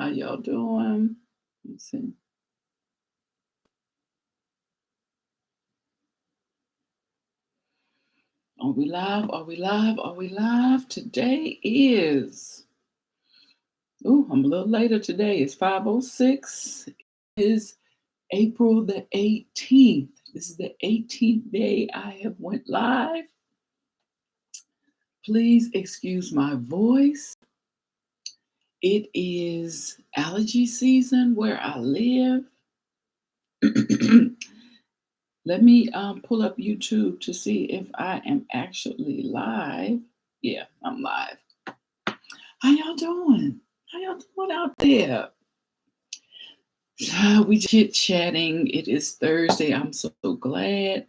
y'all doing? Let's see. Are we live? Are we live? Are we live? Today is, I'm a little later today. It's 5:06. It is April the 18th. This is the 18th day I have went live. Please excuse my voice. It is allergy season where I live. Let me pull up YouTube to see if I am actually live. Yeah, I'm live. How y'all doing? How y'all doing out there? We chit-chatting. It is Thursday. I'm so glad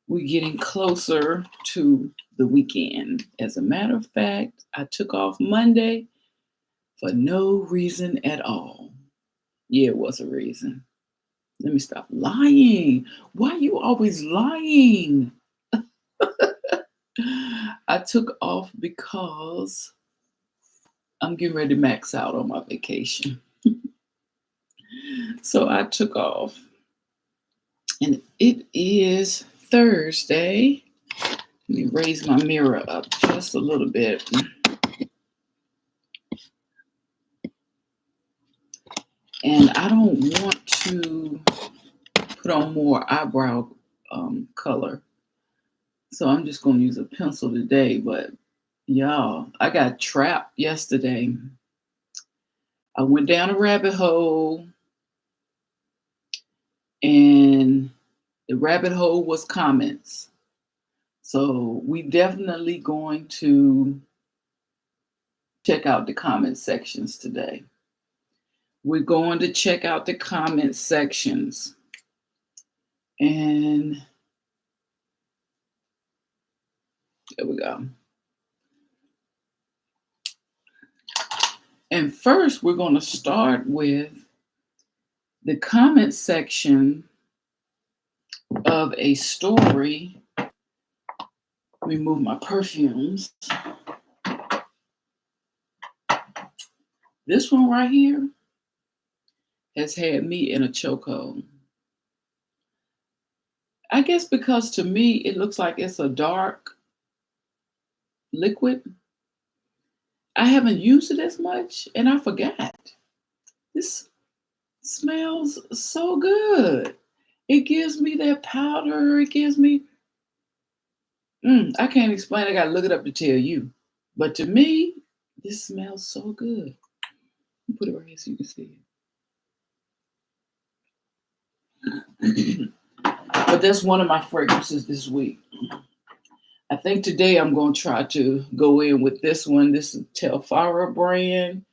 we're getting closer to the weekend. As a matter of fact, I took off Monday for no reason at all. Yeah, it was a reason. Let me stop lying. Why are you always lying? I took off because I'm getting ready to max out on my vacation. So I took off. And it is Thursday. Let me raise my mirror up just a little bit. And I don't want to put on more eyebrow color. So I'm just going to use a pencil today. But y'all, I got trapped yesterday. I went down a rabbit hole. And the rabbit hole was comments. So we definitely going to check out the comment sections today. We're going to check out the comment sections. And there we go. And first, we're going to start with the comment section of a story. Remove my perfumes. This one right here has had me in a chokehold. I guess because to me, it looks like it's a dark liquid. I haven't used it as much, and I forgot. This smells so good. It gives me that powder. It gives me, I can't explain. I got to look it up to tell you. But to me, this smells so good. Put it right here so you can see it. But that's one of my fragrances this week. I think today I'm going to try to go in with this one. This is Telfara brand.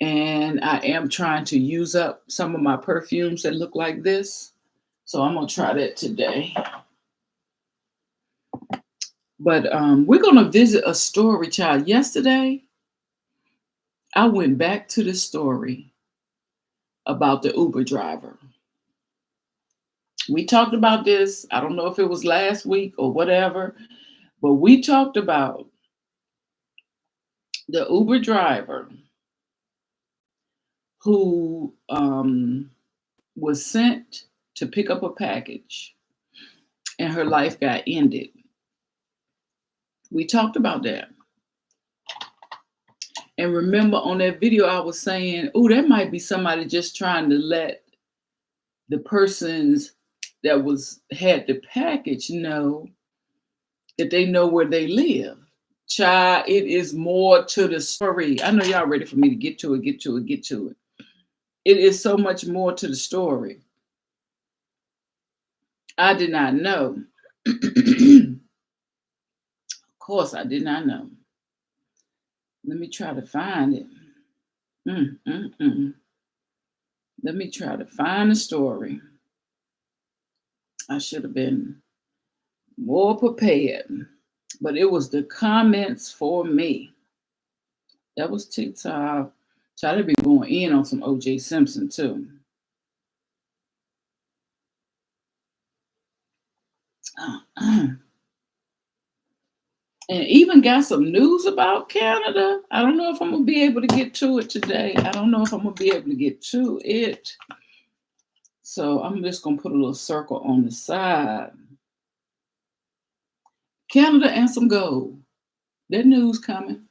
And I am trying to use up some of my perfumes that look like this. So I'm going to try that today. But we're going to visit a story, child. Yesterday, I went back to the story about the Uber driver. We talked about this. I don't know if it was last week or whatever, but we talked about the Uber driver who was sent to pick up a package and her life got ended. We talked about that. And remember on that video, I was saying, that might be somebody just trying to let the persons that had the package know that they know where they live. Child, it is more to the story. I know y'all ready for me to get to it. It is so much more to the story. I did not know. Of course, I did not know. Let me try to find it. Let me try to find the story. I should have been more prepared, but it was the comments for me. That was TikTok. Try to be going in on some O.J. Simpson too. And even got some news about Canada. I don't know if I'm gonna be able to get to it today. I don't know if I'm gonna be able to get to it. So I'm just gonna put a little circle on the side. Canada and some gold. That news coming.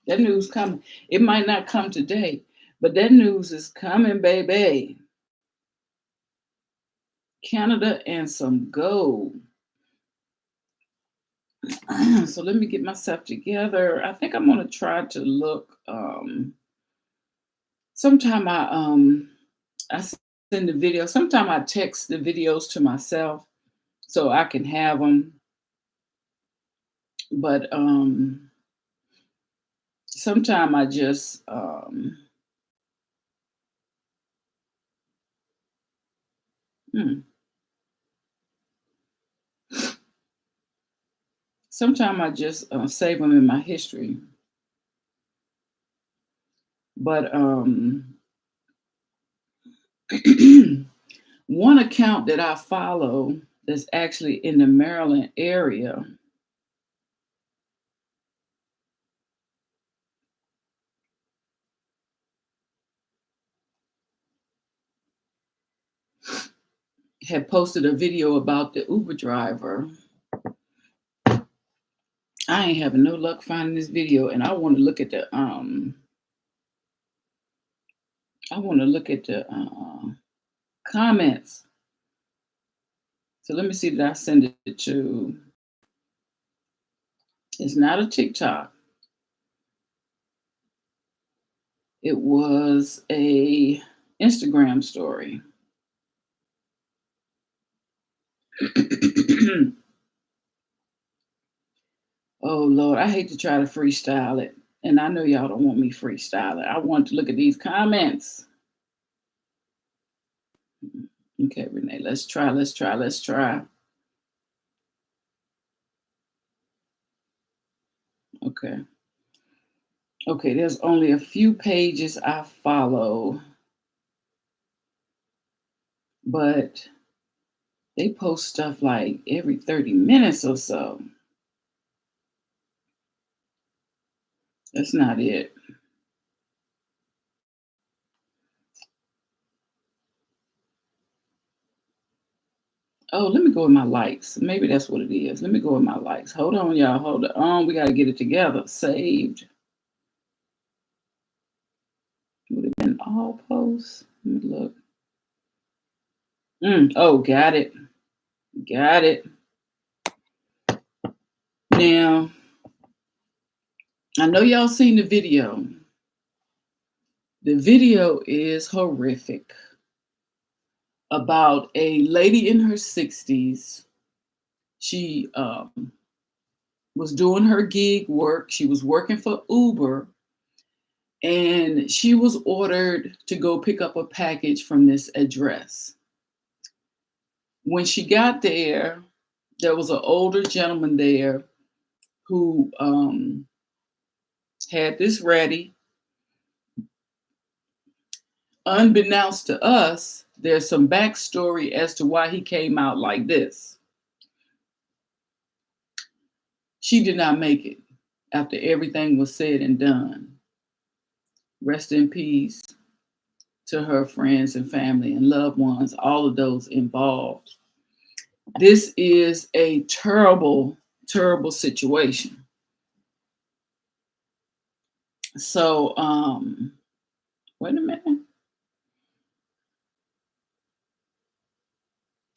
That news coming. It might not come today, but that news is coming, baby. Canada and some gold. So let me get myself together. I think I'm gonna try to look. Sometime I send the video. Sometime I text the videos to myself so I can have them. But sometime I just hmm, sometime I just save them in my history. But one account that I follow that's actually in the Maryland area had posted a video about the Uber driver. I ain't having no luck finding this video, and I want to look at the comments. So let me see, did I send it to? It's not a TikTok. It was a Instagram story. Oh Lord, I hate to try to freestyle it. And I know y'all don't want me freestyling. I want to look at these comments. Okay, Renee, let's try. Okay. Okay, there's only a few pages I follow, but they post stuff like every 30 minutes or so. That's not it. Oh, let me go with my likes. Maybe that's what it is. Let me go with my likes. Hold on, y'all. Hold on. We got to get it together. Saved. Would have been all posts. Let me look. Oh, got it. Got it. Now, I know y'all seen the video. The video is horrific about a lady in her 60s. She was doing her gig work. She was working for Uber, and she was ordered to go pick up a package from this address. When she got there, there was an older gentleman there who had this ready. Unbeknownst to us, there's some backstory as to why he came out like this. She did not make it after everything was said and done. Rest in peace to her friends and family and loved ones, all of those involved. This is a terrible, terrible situation. So, wait a minute.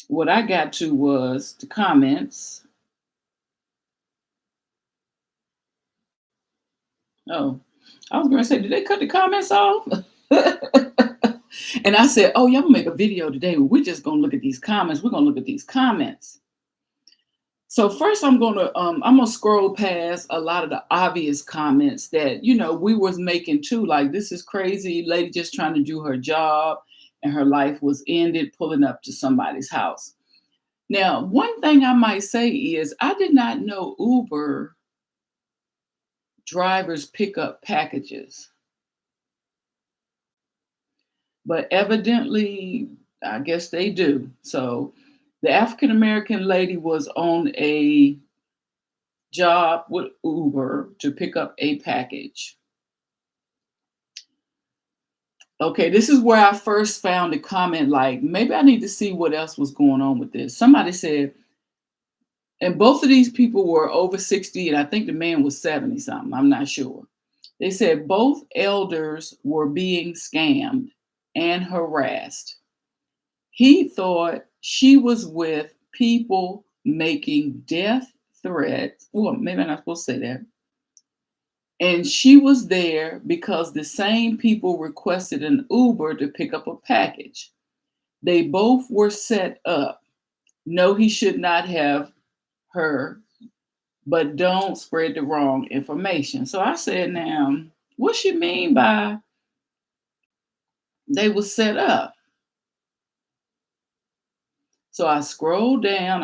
What I got to was the comments. Oh, I was going to say, did they cut the comments off? And I said, oh, yeah, I'm going to make a video today where we're just going to look at these comments. We're going to look at these comments. So first I'm going to scroll past a lot of the obvious comments that, we was making too. Like, this is crazy. Lady just trying to do her job and her life was ended pulling up to somebody's house. Now, one thing I might say is I did not know Uber drivers pick up packages. But evidently, I guess they do. So the African American lady was on a job with Uber to pick up a package. Okay, this is where I first found a comment like, maybe I need to see what else was going on with this. Somebody said, and both of these people were over 60, and I think the man was 70 something. I'm not sure. They said both elders were being scammed and harassed. He thought she was with people making death threats. Well, maybe I'm not supposed to say that. And she was there because the same people requested an Uber to pick up a package. They both were set up. No, he should not have her, but don't spread the wrong information. So I said, now, what she mean by they were set up? So I scrolled down,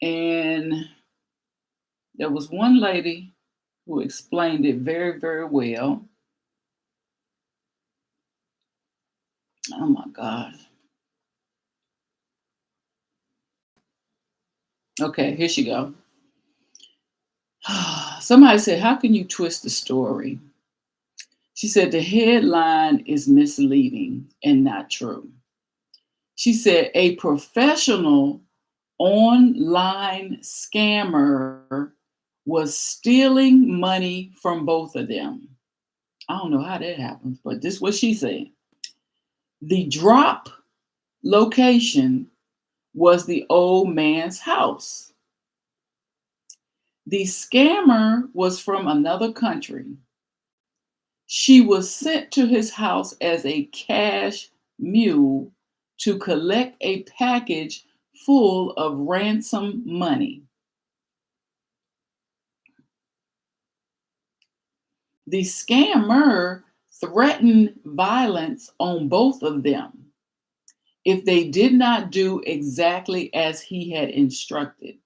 and there was one lady who explained it very, very well. Oh my God. Okay, here she go. Somebody said, how can you twist the story? She said the headline is misleading and not true. She said a professional online scammer was stealing money from both of them. I don't know how that happens, but this is what she said. The drop location was the old man's house. The scammer was from another country. She was sent to his house as a cash mule to collect a package full of ransom money. The scammer threatened violence on both of them if they did not do exactly as he had instructed.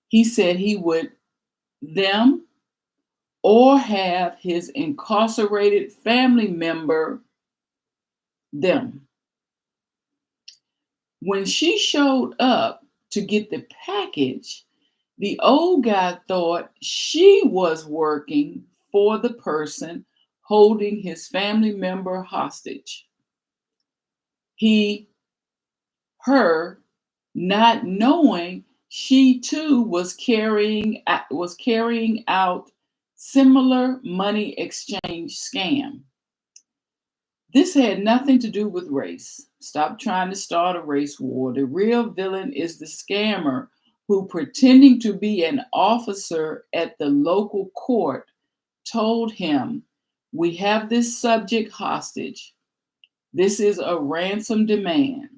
He said he would them or have his incarcerated family member them. When she showed up to get the package, the old guy thought she was working for the person holding his family member hostage. Her, not knowing she too was carrying out similar money exchange scam. This had nothing to do with race. Stop trying to start a race war. The real villain is the scammer who, pretending to be an officer at the local court, told him, "We have this subject hostage. This is a ransom demand.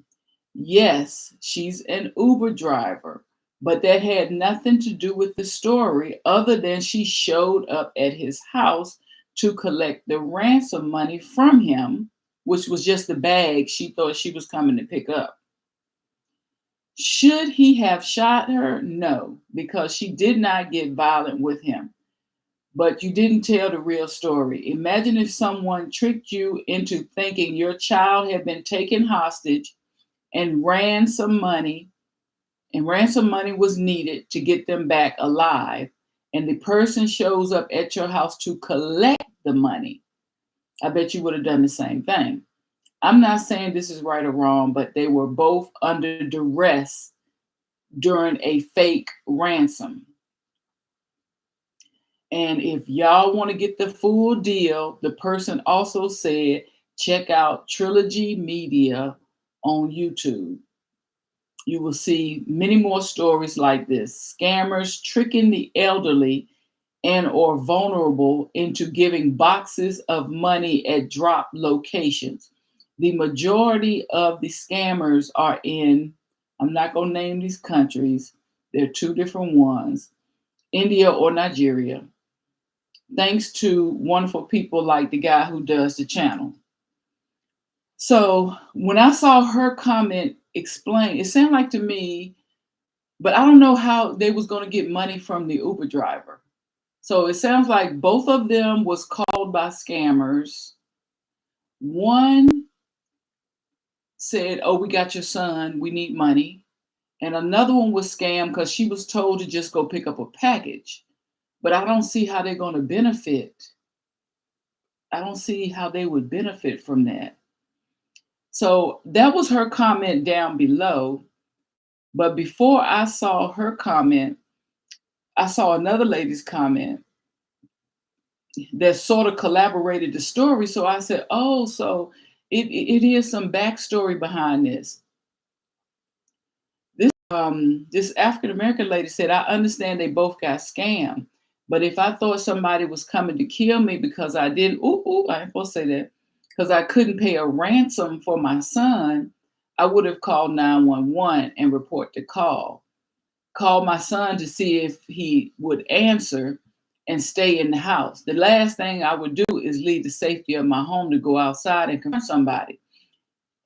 Yes, she's an Uber driver, but that had nothing to do with the story other than she showed up at his house to collect the ransom money from him, which was just the bag she thought she was coming to pick up." Should he have shot her? No, because she did not get violent with him. But you didn't tell the real story. Imagine if someone tricked you into thinking your child had been taken hostage and ransom money was needed to get them back alive, and the person shows up at your house to collect the money. I bet you would have done the same thing. I'm not saying this is right or wrong, but they were both under duress during a fake ransom. And if y'all want to get the full deal, the person also said, check out Trilogy Media on YouTube. You will see many more stories like this. Scammers tricking the elderly and or vulnerable into giving boxes of money at drop locations. The majority of the scammers are in, I'm not going to name these countries, there are two different ones, India or Nigeria, thanks to wonderful people like the guy who does the channel. So when I saw her comment explain, it sounded like to me, but I don't know how they was going to get money from the Uber driver. So it sounds like both of them was called by scammers. One said, "Oh, we got your son. We need money." And another one was scam because she was told to just go pick up a package. But I don't see how they're going to benefit. I don't see how they would benefit from that. So that was her comment down below. But before I saw her comment, I saw another lady's comment that sort of collaborated the story. So I said, oh, so it is some backstory behind this. This African American lady said, I understand they both got scammed, but if I thought somebody was coming to kill me because I didn't, I ain't supposed to say that, because I couldn't pay a ransom for my son, I would have called 911 and report the call. Call my son to see if he would answer and stay in the house. The last thing I would do is leave the safety of my home to go outside and confront somebody.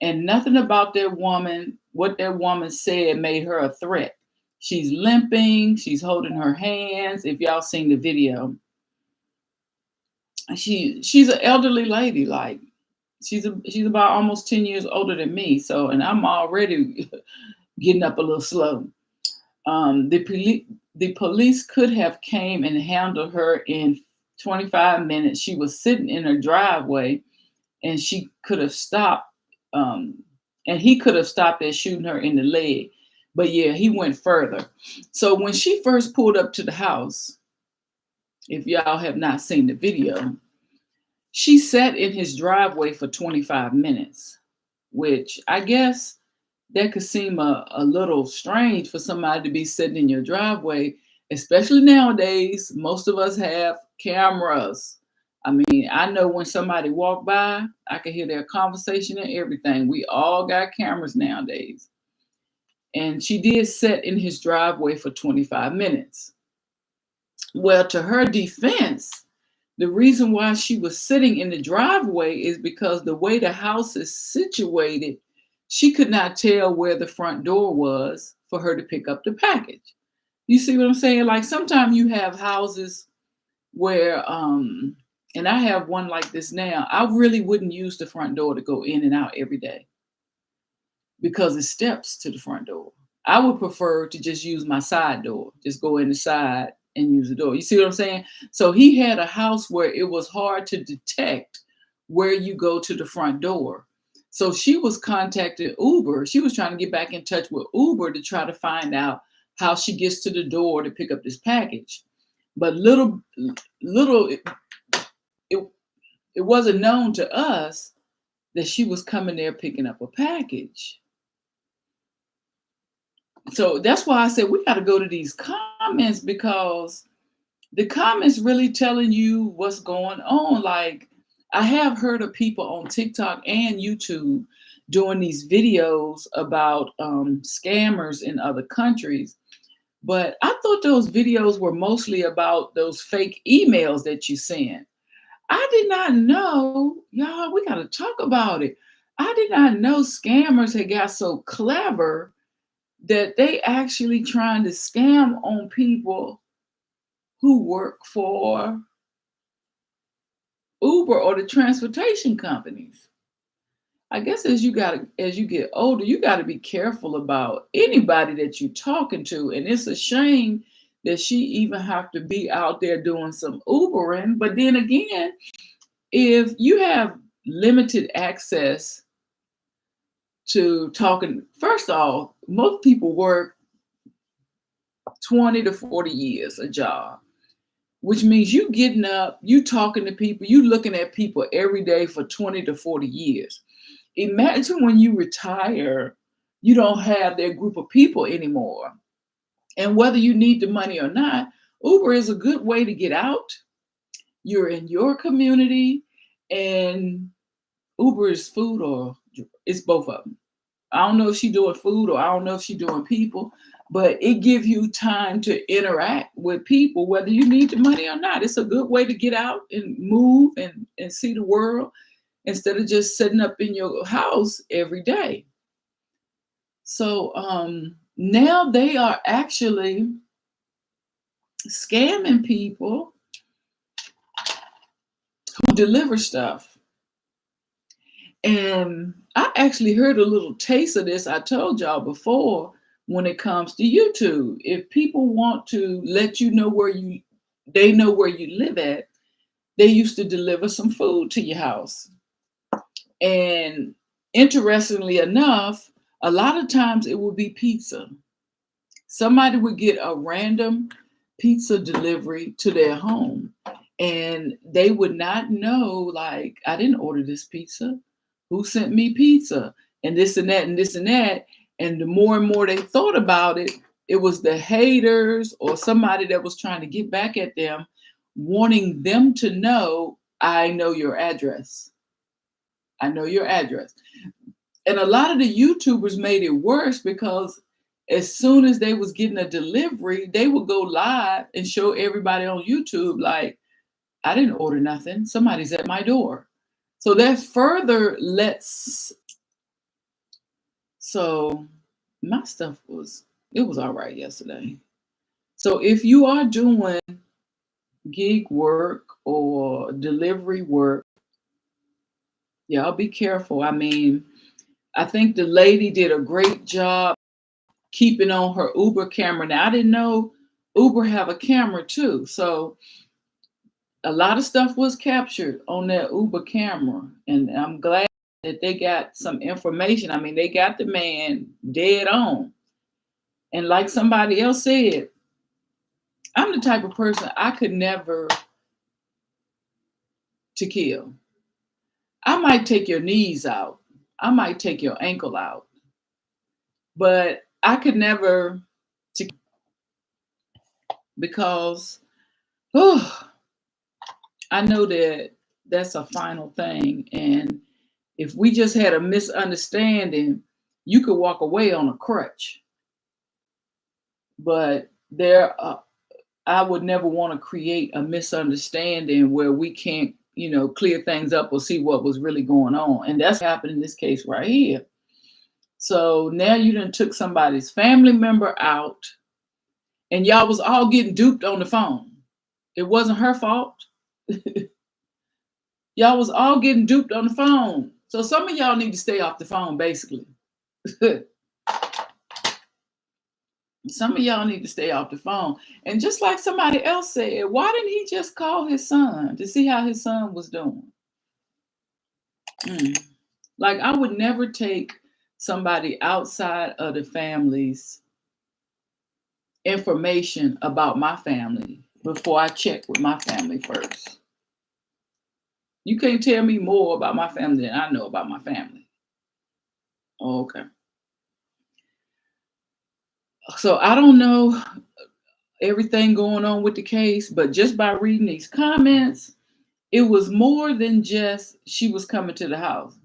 And nothing about that woman, what that woman said made her a threat. She's limping, she's holding her hands. If y'all seen the video, she's an elderly lady, like she's about almost 10 years older than me. So, and I'm already getting up a little slow. The police could have came and handled her in 25 minutes. She was sitting in her driveway, and she could have stopped. And he could have stopped at shooting her in the leg. But yeah, he went further. So when she first pulled up to the house, if y'all have not seen the video, she sat in his driveway for 25 minutes, which I guess that could seem a little strange for somebody to be sitting in your driveway, especially nowadays. Most of us have cameras. I mean, I know when somebody walk by, I can hear their conversation and everything. We all got cameras nowadays. And she did sit in his driveway for 25 minutes. Well, to her defense, the reason why she was sitting in the driveway is because the way the house is situated, she could not tell where the front door was for her to pick up the package. You see what I'm saying? Like sometimes you have houses where, and I have one like this now, I really wouldn't use the front door to go in and out every day because it steps to the front door. I would prefer to just use my side door, just go in the side and use the door. You see what I'm saying? So he had a house where it was hard to detect where you go to the front door. So she was contacting Uber. She was trying to get back in touch with Uber to try to find out how she gets to the door to pick up this package. But it wasn't known to us that she was coming there picking up a package. So that's why I said we got to go to these comments, because the comments really telling you what's going on. Like I have heard of people on TikTok and YouTube doing these videos about scammers in other countries. But I thought those videos were mostly about those fake emails that you send. I did not know, y'all, we got to talk about it. I did not know scammers had got so clever that they actually trying to scam on people who work for Uber or the transportation companies. I guess as you get older, you got to be careful about anybody that you're talking to. And it's a shame that she even have to be out there doing some Ubering. But then again, if you have limited access to talking, first off, most people work 20 to 40 years a job, which means you getting up, you talking to people, you looking at people every day for 20 to 40 years. Imagine when you retire, you don't have that group of people anymore. And whether you need the money or not, Uber is a good way to get out. You're in your community, and Uber is food, or it's both of them. I don't know if she's doing food or I don't know if she's doing people, but it gives you time to interact with people, whether you need the money or not. It's a good way to get out and move and see the world instead of just sitting up in your house every day. So now they are actually scamming people who deliver stuff. And I actually heard a little taste of this. I told y'all before when it comes to YouTube. If people want to let you know they know where you live at, they used to deliver some food to your house. And interestingly enough, a lot of times it would be pizza. Somebody would get a random pizza delivery to their home, and they would not know, like, I didn't order this pizza. Who sent me pizza? And this and that and this and that. And the more and more they thought about it, it was the haters or somebody that was trying to get back at them, wanting them to know, I know your address. I know your address. And a lot of the YouTubers made it worse because as soon as they was getting a delivery, they would go live and show everybody on YouTube, like, I didn't order nothing. Somebody's at my door. So that further so my stuff was all right yesterday. So if you are doing gig work or delivery work, y'all be careful. I mean, I think the lady did a great job keeping on her Uber camera. Now, I didn't know Uber have a camera too. So a lot of stuff was captured on that Uber camera. And I'm glad that they got some information. I mean, they got the man dead on. And like somebody else said, I'm the type of person I could never to kill. I might take your knees out. I might take your ankle out. But I could never to because I know that that's a final thing. And if we just had a misunderstanding, you could walk away on a crutch. But I would never want to create a misunderstanding where we can't, clear things up or see what was really going on. And that's happened in this case right here. So now you done took somebody's family member out and y'all was all getting duped on the phone. It wasn't her fault. Y'all was all getting duped on the phone. So some of y'all need to stay off the phone, basically. Some of y'all need to stay off the phone. And just like somebody else said, why didn't he just call his son to see how his son was doing? Like, I would never take somebody outside of the family's information about my family before I check with my family first. You can't tell me more about my family than I know about my family. Okay. So I don't know everything going on with the case, but just by reading these comments, it was more than just she was coming to the house.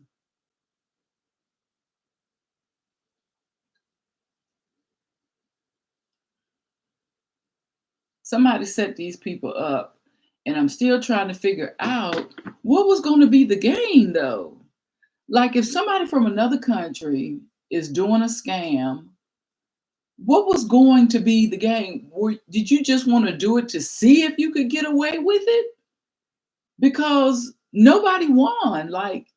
Somebody set these people up, and I'm still trying to figure out what was going to be the game, though. Like, if somebody from another country is doing a scam, what was going to be the game? Did you just want to do it to see if you could get away with it? Because nobody won. Like,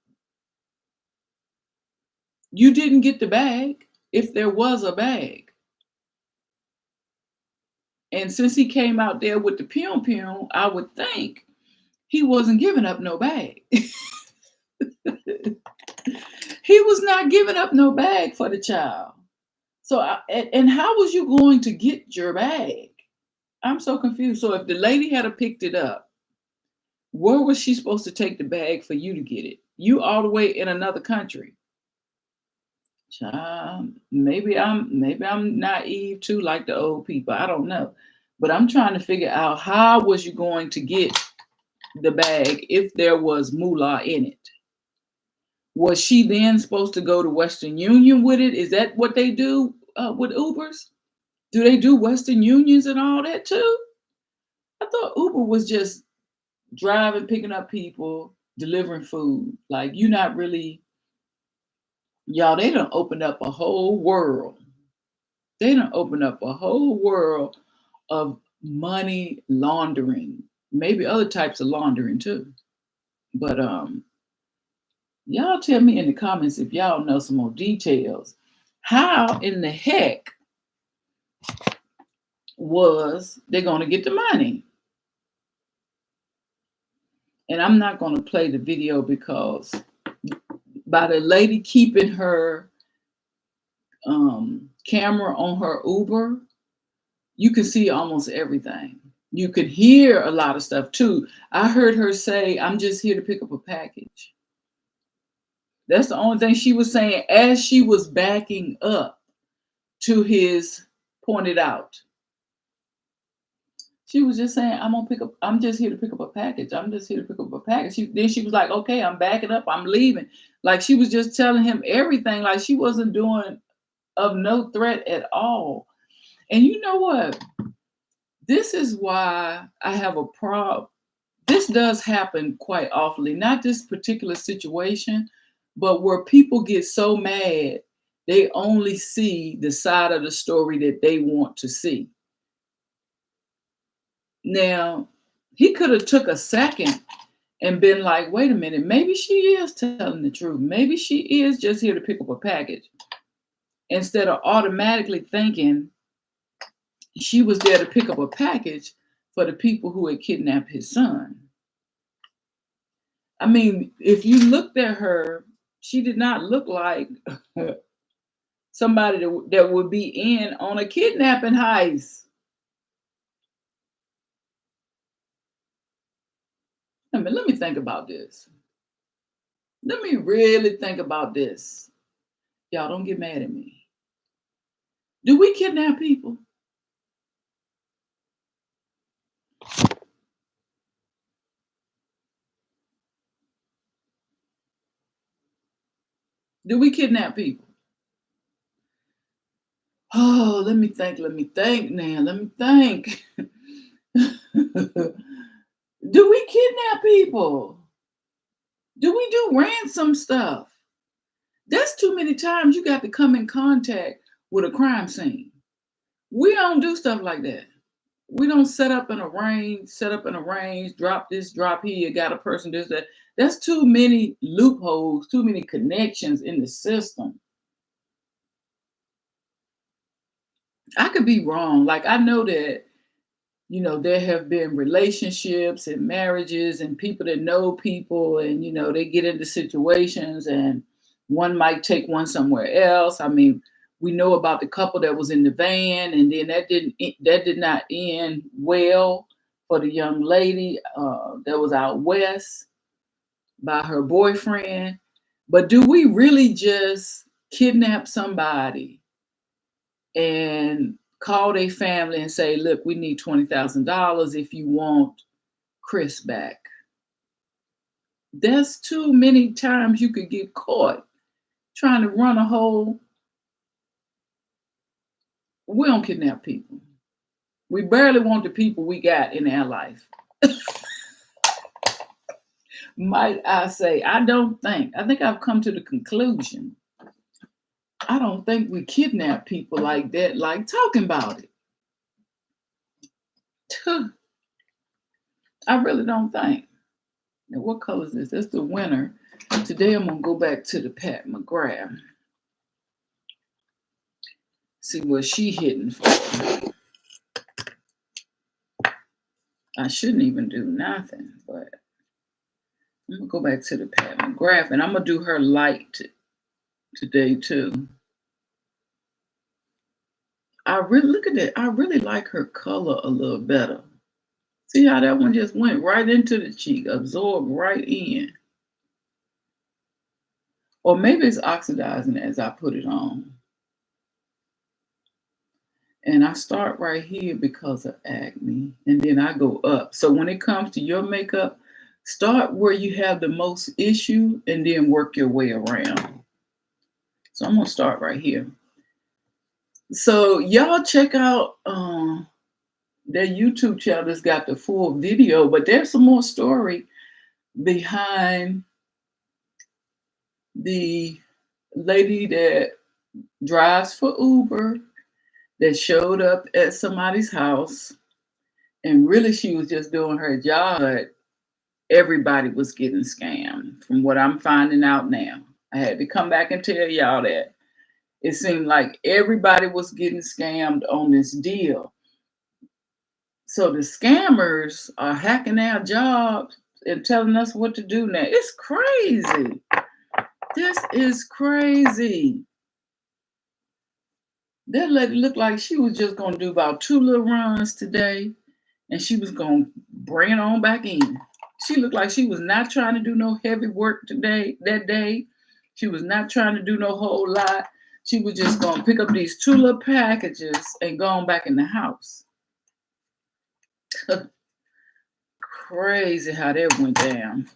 you didn't get the bag if there was a bag. And since he came out there with the pium, I would think he wasn't giving up no bag. He was not giving up no bag for the child. So, and how was you going to get your bag? I'm so confused. So if the lady had picked it up, where was she supposed to take the bag for you to get it? You all the way in another country. Child, maybe I'm naive too, like the old people. I don't know. But I'm trying to figure out, how was you going to get the bag if there was moolah in it? Was she then supposed to go to Western Union with it? Is that what they do with Ubers? Do they do Western Unions and all that too? I thought Uber was just driving, picking up people, delivering food. Like, you're not really, y'all, they done opened up a whole world. They done opened up a whole world of money laundering. Maybe other types of laundering too. But y'all tell me in the comments if y'all know some more details. How in the heck was they're going to get the money. And I'm not going to play the video because by the lady keeping her camera on her Uber, you can see almost everything. You could hear a lot of stuff too. I heard her say, "I'm just here to pick up a package." That's the only thing she was saying as she was backing up to his pointed out. She was just saying, I'm just here to pick up a package. I'm just here to pick up a package. Then she was like, okay, I'm backing up. I'm leaving. Like she was just telling him everything. Like she wasn't doing of no threat at all. And you know what? This is why I have a problem. This does happen quite often, not this particular situation, but where people get so mad, they only see the side of the story that they want to see. Now, he could have took a second and been like, wait a minute, maybe she is telling the truth. Maybe she is just here to pick up a package. Instead of automatically thinking she was there to pick up a package for the people who had kidnapped his son. I mean, if you looked at her, she did not look like somebody that would be in on a kidnapping heist. Let me think about this. Let me really think about this. Y'all don't get mad at me. Do we kidnap people? Do we kidnap people? Oh, let me think now. Let me think. Do we kidnap people? Do we do ransom stuff? That's too many times you got to come in contact with a crime scene. We don't do stuff like that. We don't set up and arrange, drop this, drop here, got a person, this, that. That's too many loopholes, too many connections in the system. I could be wrong. Like I know that, there have been relationships and marriages and people that know people and, they get into situations and one might take one somewhere else. I mean, we know about the couple that was in the van and then that did not end well for the young lady that was out west by her boyfriend. But do we really just kidnap somebody and call their family and say, look, we need $20,000 if you want Chris back? There's too many times you could get caught trying to run a whole. We don't kidnap people. We barely want the people we got in our life. Might I say, I think I've come to the conclusion. I don't think we kidnap people like that, like talking about it. I really don't think. Now, what color is this? That's the winter. Today I'm going to go back to the Pat McGrath. See what she hitting for. I shouldn't even do nothing, but I'm going to go back to the Pat McGrath and I'm going to do her light today too. Look at that. I really like her color a little better. See how that one just went right into the cheek, absorbed right in. Or maybe it's oxidizing as I put it on. And I start right here because of acne, and then I go up. So when it comes to your makeup, start where you have the most issue and then work your way around. So I'm going to start right here. So y'all check out their YouTube channel that's got the full video, but there's some more story behind the lady that drives for Uber that showed up at somebody's house, and really she was just doing her job, but everybody was getting scammed from what I'm finding out now. I had to come back and tell y'all that. It seemed like everybody was getting scammed on this deal. So the scammers are hacking our jobs and telling us what to do now. It's crazy. This is crazy. That lady looked like she was just going to do about 2 little runs today, and she was going to bring it on back in. She looked like she was not trying to do no heavy work that day. She was not trying to do no whole lot. She was just going to pick up these 2 little packages and go on back in the house. Crazy how that went down.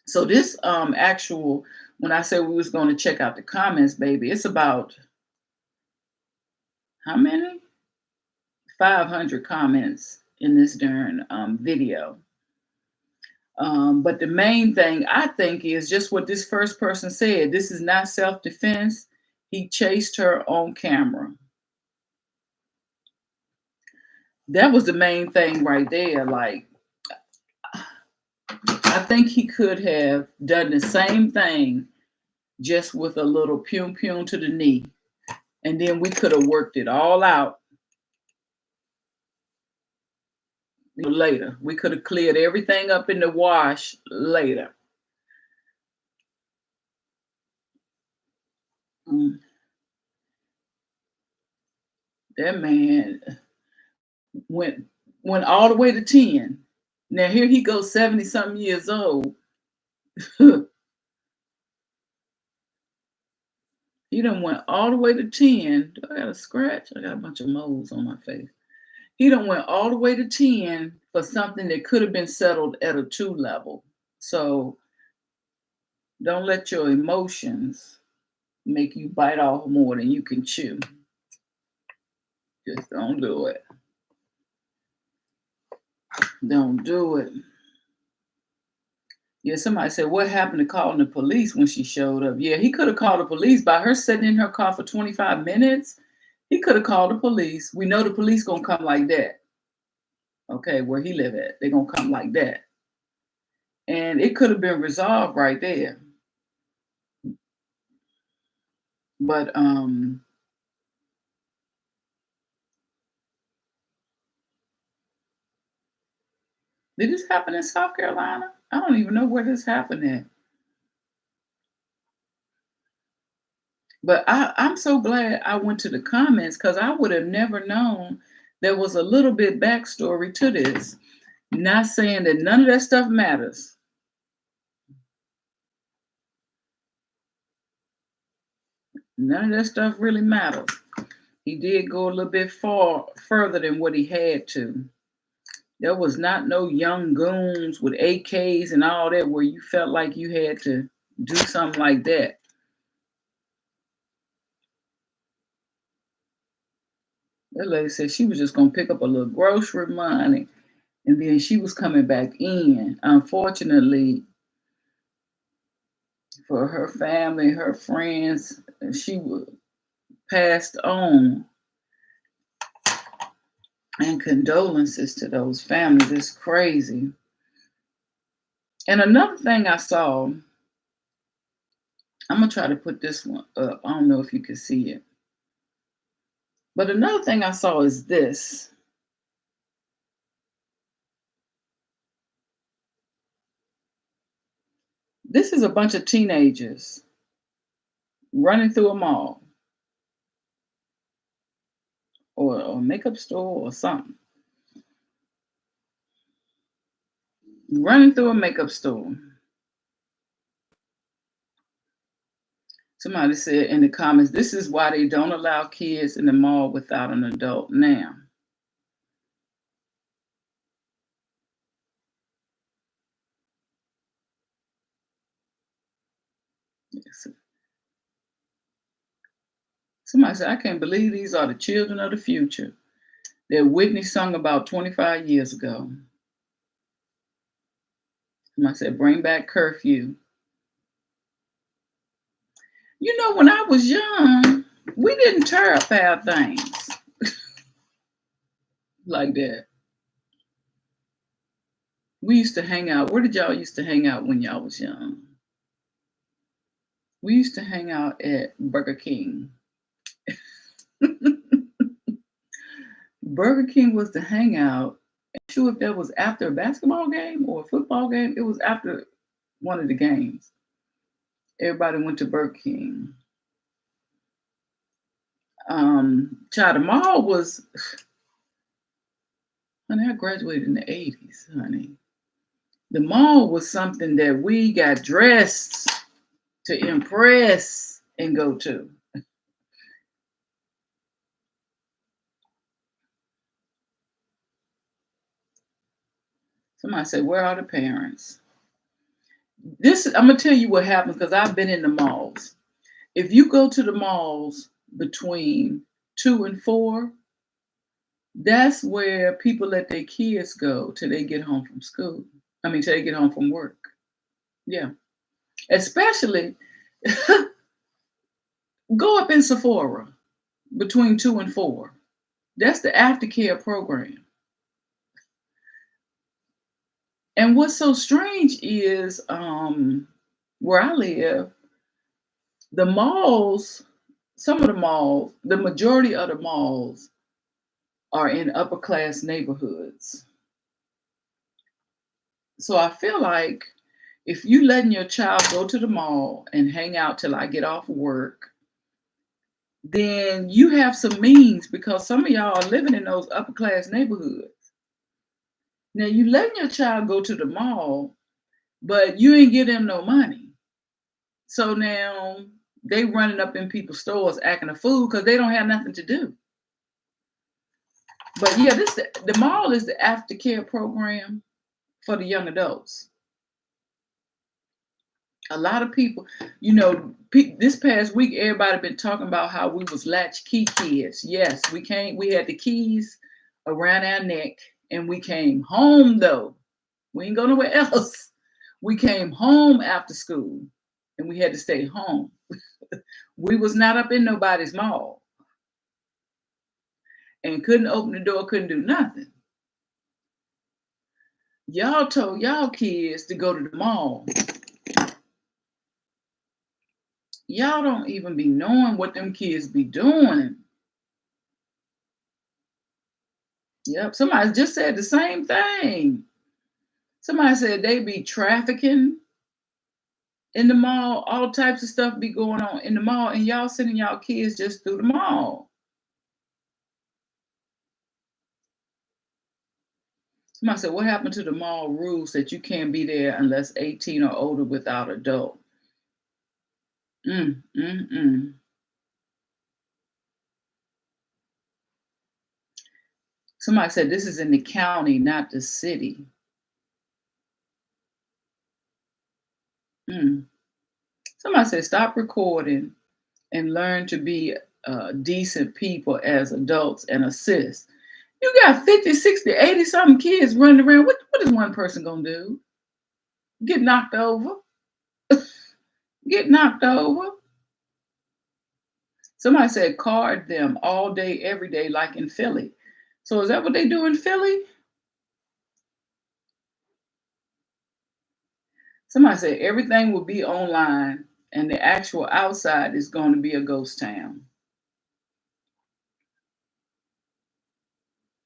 So this actual, when I said we was going to check out the comments, baby, it's about how many? 500 comments in this darn video. But the main thing I think is just what this first person said. This is not self-defense. He chased her on camera. That was the main thing right there. Like, I think he could have done the same thing just with a little pum pum to the knee. And then we could have worked it all out later. We could have cleared everything up in the wash later. That man went all the way to 10. Now here he goes 70-something years old. He done went all the way to 10. Do I got a scratch? I got a bunch of moles on my face. He done went all the way to 10 for something that could have been settled at a 2 level. So don't let your emotions make you bite off more than you can chew. Just don't do it. Don't do it. Yeah, somebody said, what happened to calling the police when she showed up? Yeah, he could have called the police by her sitting in her car for 25 minutes. He could have called the police. We know the police gonna come like that. Okay, where he live at, they're gonna come like that. And it could have been resolved right there. But did this happen in South Carolina? I don't even know where this happened at. But I'm so glad I went to the comments because I would have never known there was a little bit backstory to this. Not saying that none of that stuff matters. None of that stuff really matters. He did go a little bit further than what he had to. There was not no young goons with AKs and all that where you felt like you had to do something like that. That lady said she was just going to pick up a little grocery money and then she was coming back in. Unfortunately, for her family, her friends, she passed on. And condolences to those families. It's crazy. And another thing I saw, I'm going to try to put this one up. I don't know if you can see it. But another thing I saw is this. This is a bunch of teenagers running through a mall or a makeup store or something. Running through a makeup store. Somebody said in the comments, this is why they don't allow kids in the mall without an adult now. Yes. Somebody said, I can't believe these are the children of the future that Whitney sung about 25 years ago. Somebody said, bring back curfew. You know, when I was young, we didn't tear up our things like that. We used to hang out. Where did y'all used to hang out when y'all was young? We used to hang out at Burger King. Burger King was the hangout. I'm not sure if that was after a basketball game or a football game. It was after one of the games. Everybody went to Burger King. Child, the mall was, honey, I graduated in the 80s, honey. The mall was something that we got dressed to impress and go to. Somebody said, where are the parents? I'm gonna tell you what happens because I've been in the malls. If you go to the malls between 2 and 4, that's where people let their kids go till they get home from school. Till they get home from work. Yeah. Especially go up in Sephora between 2 and 4. That's the aftercare program. And what's so strange is where I live, the malls, some of the malls, the majority of the malls are in upper class neighborhoods. So I feel like if you letting your child go to the mall and hang out till I get off work, then you have some means because some of y'all are living in those upper class neighborhoods. Now you letting your child go to the mall, but you ain't give them no money. So now they running up in people's stores acting a fool because they don't have nothing to do. But yeah, the mall is the aftercare program for the young adults. A lot of people, this past week, everybody been talking about how we was latchkey kids. Yes, we had the keys around our neck and we came home though. We ain't go nowhere else. We came home after school and we had to stay home. We was not up in nobody's mall and couldn't open the door, couldn't do nothing. Y'all told y'all kids to go to the mall. Y'all don't even be knowing what them kids be doing. Yep, somebody just said the same thing. Somebody said they be trafficking in the mall, all types of stuff be going on in the mall, and y'all sending y'all kids just through the mall. Somebody said, what happened to the mall rules that you can't be there unless 18 or older without adult? Somebody said this is in the county, not the city. Somebody said stop recording and learn to be decent people as adults and assist. You got 50, 60, 80 something kids running around. What is one person gonna do? Get knocked over? Get knocked over? Somebody said card them all day, every day, like in Philly. So is that what they do in Philly? Somebody said everything will be online and the actual outside is going to be a ghost town.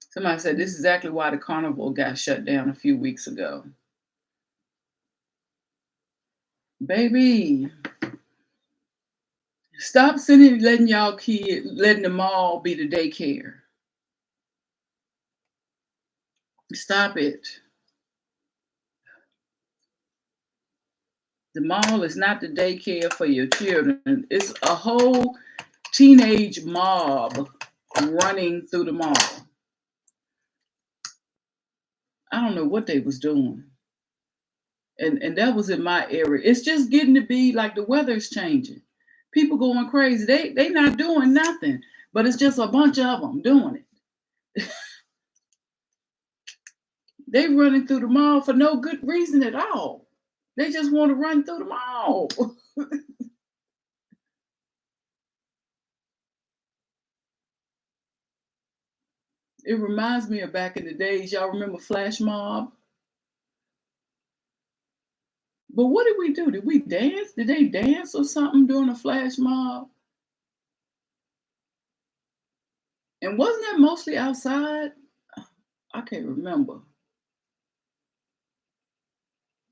Somebody said this is exactly why the carnival got shut down a few weeks ago. Baby, stop letting y'all kids, letting the mall be the daycare. Stop it. The mall is not the daycare for your children. It's a whole teenage mob running through the mall. I don't know what they was doing. And that was in my area. It's just getting to be like the weather's changing. People going crazy. They not doing nothing, but it's just a bunch of them doing it. They running through the mall for no good reason at all. They just want to run through the mall. It reminds me of back in the days. Y'all remember Flash Mob? But what did we do? Did we dance? Did they dance or something during a flash mob? And wasn't that mostly outside? I can't remember.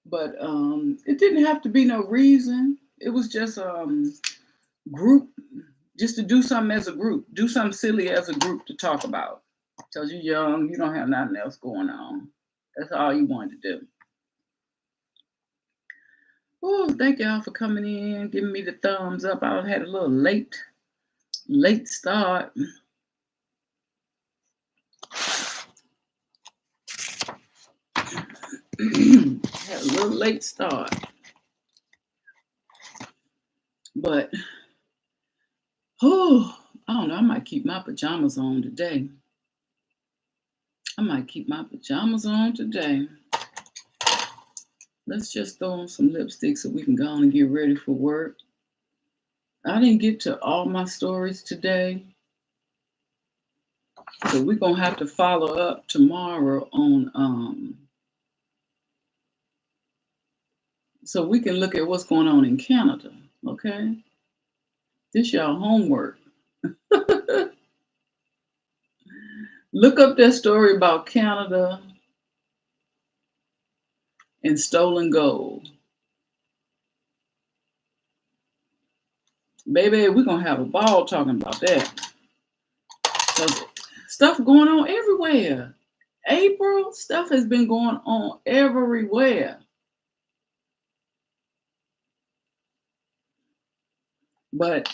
But it didn't have to be no reason. It was just group, just to do something as a group, do something silly as a group to talk about. Because you're young, you don't have nothing else going on. That's all you wanted to do. Oh, thank y'all for coming in, giving me the thumbs up. I had a little late start. Had a little late start. But, oh, I don't know. I might keep my pajamas on today. Let's just throw on some lipstick so we can go on and get ready for work. I didn't get to all my stories today. So we're going to have to follow up tomorrow on, so we can look at what's going on in Canada, okay? This y'all homework. Look up that story about Canada and stolen gold. Baby, we're going to have a ball talking about that. So stuff going on everywhere. April, stuff has been going on everywhere. But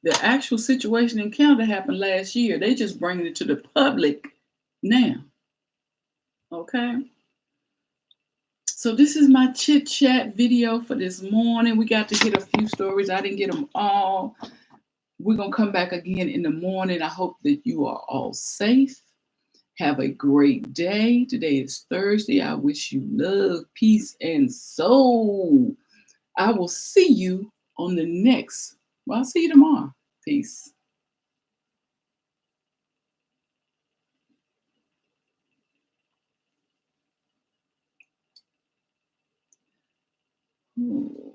the actual situation in Canada happened last year. They just bringing it to the public now. Okay? So this is my chit chat video for this morning. We got to hit a few stories. I didn't get them all. We're going to come back again in the morning. I hope that you are all safe. Have a great day. Today is Thursday. I wish you love, peace, and soul. I will see you on the next. Well, I'll see you tomorrow. Peace. Ooh.